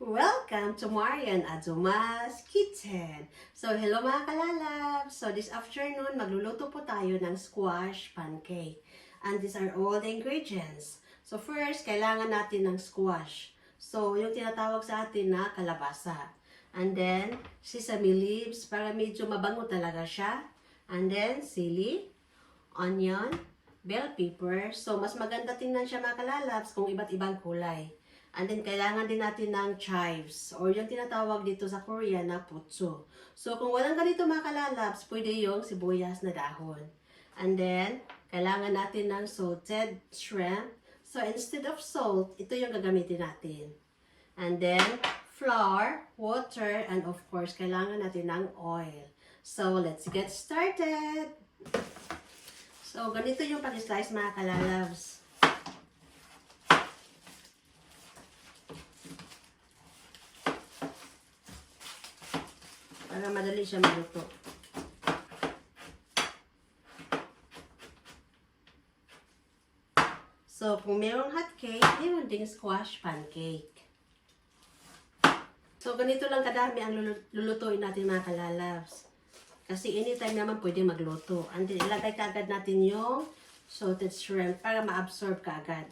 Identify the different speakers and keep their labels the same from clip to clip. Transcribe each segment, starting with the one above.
Speaker 1: Welcome to Marian Azuma's Kitchen. So, hello mga kalalab. So, this afternoon, magluluto po tayo ng squash pancake. And these are all the ingredients. So, first, kailangan natin ng squash. So, yung tinatawag sa atin na kalabasa. And then, sesame leaves para medyo mabango talaga siya. And then, sili, onion, bell pepper. So, mas maganda tingnan siya mga kalalabs kung iba't ibang kulay. And then, kailangan din natin ng chives or yung tinatawag dito sa Korean na putso. So, kung walang ganito mga kalalabs, pwede yung sibuyas na dahon. And then, kailangan natin ng salted shrimp. So, instead of salt, ito yung gagamitin natin. And then, flour, water, and of course, kailangan natin ng oil. So, let's get started! So, ganito yung pag-slice mga kalalabs. Para madali siya maluto. So, kung mayroong hot cake, mayroon ding squash pancake. So, ganito lang kadami ang lulutuin natin mga kalalabs. Kasi anytime naman pwede magluto. And then, ilagay kaagad natin yung salted shrimp para ma-absorb kaagad.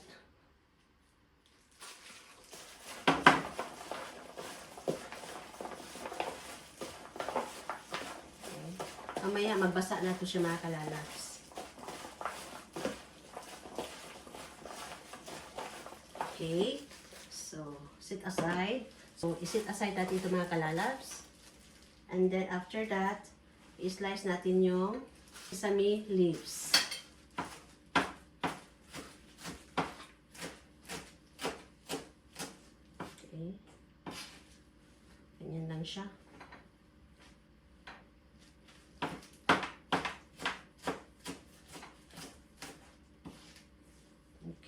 Speaker 1: Mamaya magbasa na ito siya mga kalalabs. Okay. So, set aside. So, isit aside natin ito mga kalalabs. And then, after that, i-slice natin yung sesame leaves. Okay. Ganyan lang siya.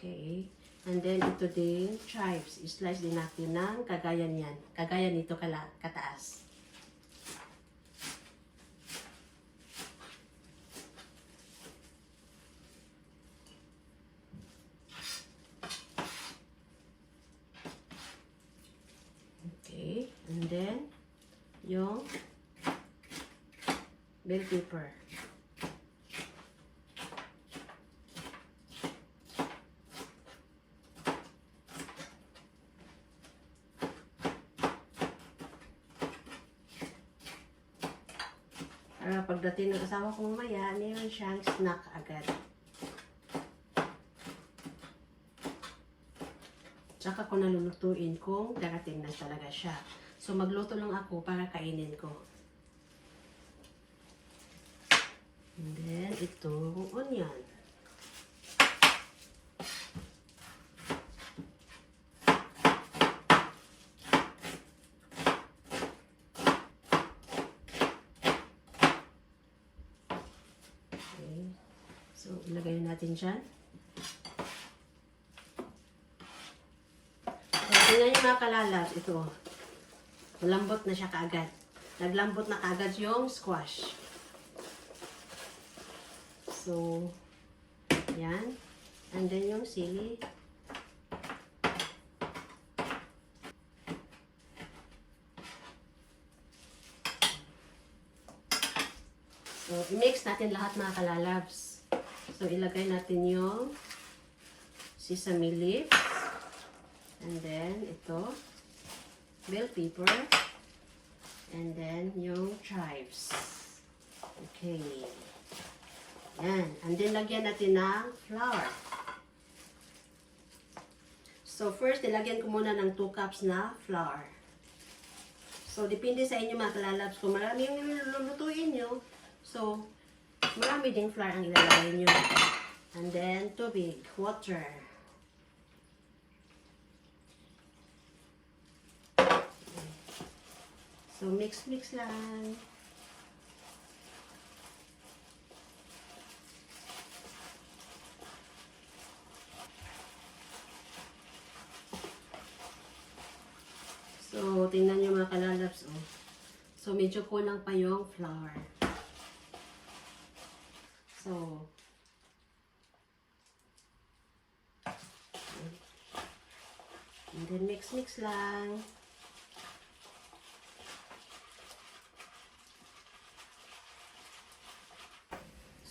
Speaker 1: Okay. And then, ito din, chives. I-slice din natin ng kagaya niyan. Kagaya nito kataas. Okay. And then, yung bell pepper. Para pagdating ng asawa ko mamaya, mayroon siyang snack agad. Tsaka ko nalulutuin kung darating na talaga siya. So, magluto lang ako para kainin ko. And then, itong onion. So, ilagay natin dyan. So, tingnan nyo mga kalalabs. Ito. Malambot na siya kaagad. Naglambot na kaagad yung squash. So, yan. And then yung sili. So, i-mix natin lahat mga kalalabs. So, ilagay natin yung sesame leaves. And then, ito. Bell pepper. And then, yung chives. Okay. Yan. And then, lagyan natin ng flour. So, first, ilagyan ko muna ng 2 cups na flour. So, depende sa inyo mga kalalabs. Kung marami yung lulutuin nyo, so, marami ding flour ang ilalagay nyo. And then, tubig, water. So, mix lang. So, tingnan nyo mga kalalabs, oh. So, medyo kulang pa yung flour. So, and then mix lang.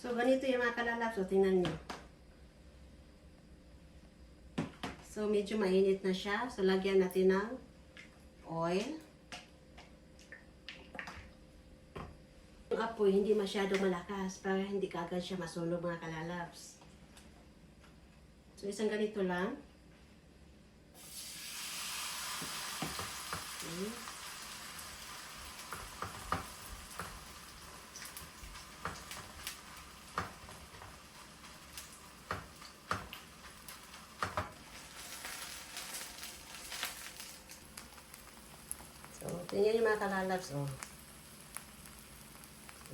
Speaker 1: So, ganito yung mga kalalabs. So, tingnan nyo. So, medyo mainit na siya. So, lagyan natin ng oil. Yung apoy, hindi masyadong malakas para hindi kaagad siya masunog mga kalalabs. So, isang ganito lang. Okay. So, tingnan yung mga kalalabs, oh.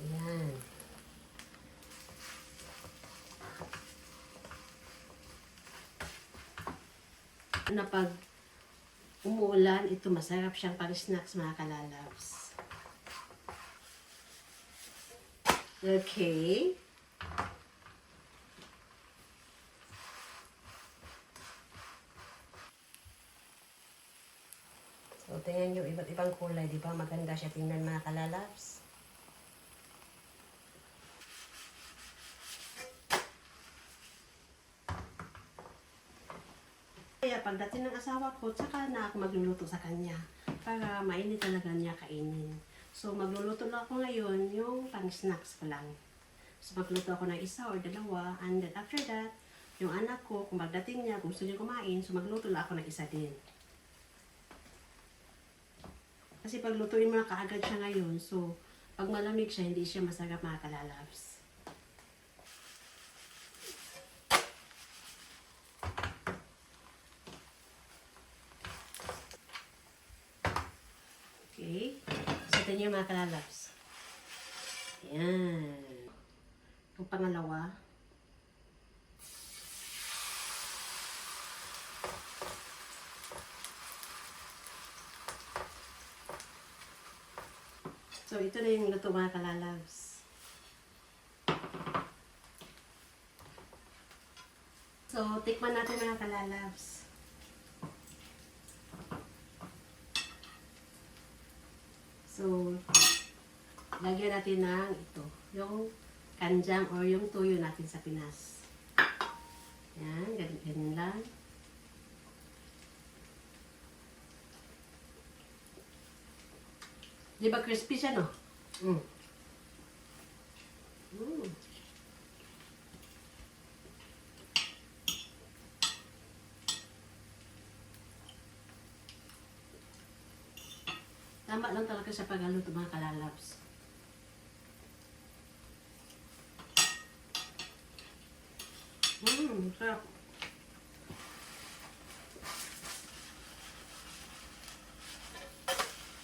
Speaker 1: Ayan. Na pag umuulan, ito masarap siyang pang-snacks mga kalalabs. Okay. So, tingnan nyo, iba't ibang kulay, di ba? Maganda siya tingnan mga kalalabs. Kaya pagdating ng asawa ko, tsaka na ako magluluto sa kanya para mainit talaga niya kainin. So, magluluto lang ako ngayon yung pang-snacks ko lang. So, magluto ako ng isa or dalawa, and then after that, yung anak ko, kung pagdating niya, gusto niya kumain, so magluto lang ako ng isa din. Kasi paglutuin mo na kaagad siya ngayon, so pag malamig siya, hindi siya masarap mga kalalabs. Okay. So, ito niyo mga kalalabs. Ayan. Yung pangalawa. So, ito na yung luto mga kalalabs. So, tikman natin mga kalalabs. So, lagyan natin ng ito. Yung kanjang or yung tuyo natin sa Pinas. Yan, ganyan lang. Di ba crispy siya, no? Mm. Mm. Tama lang talaga sa paghaluto mga kalalabs. Sarap.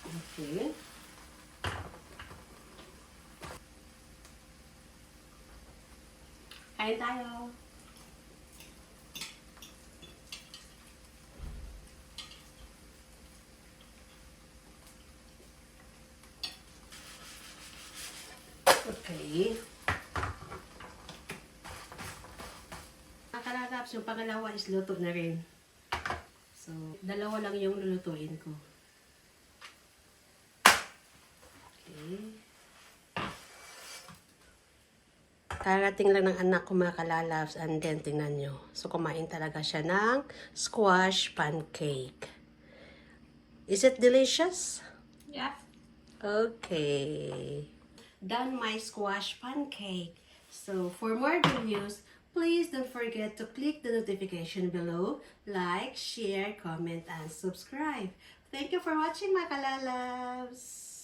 Speaker 1: Okay. Kain tayo. Okay. Ang kalalabs, yung pangalawa is luto na rin. So, dalawa lang yung lulutuin ko. Okay. Karating lang ng anak ko mga kalalabs, and then tingnan nyo. So, kumain talaga siya ng squash pancake. Is it delicious?
Speaker 2: Yeah.
Speaker 1: Okay. Done my squash pancake. So, for more videos, please don't forget to click the notification below, like, share, comment, and subscribe. Thank you for watching, mga kalalabs!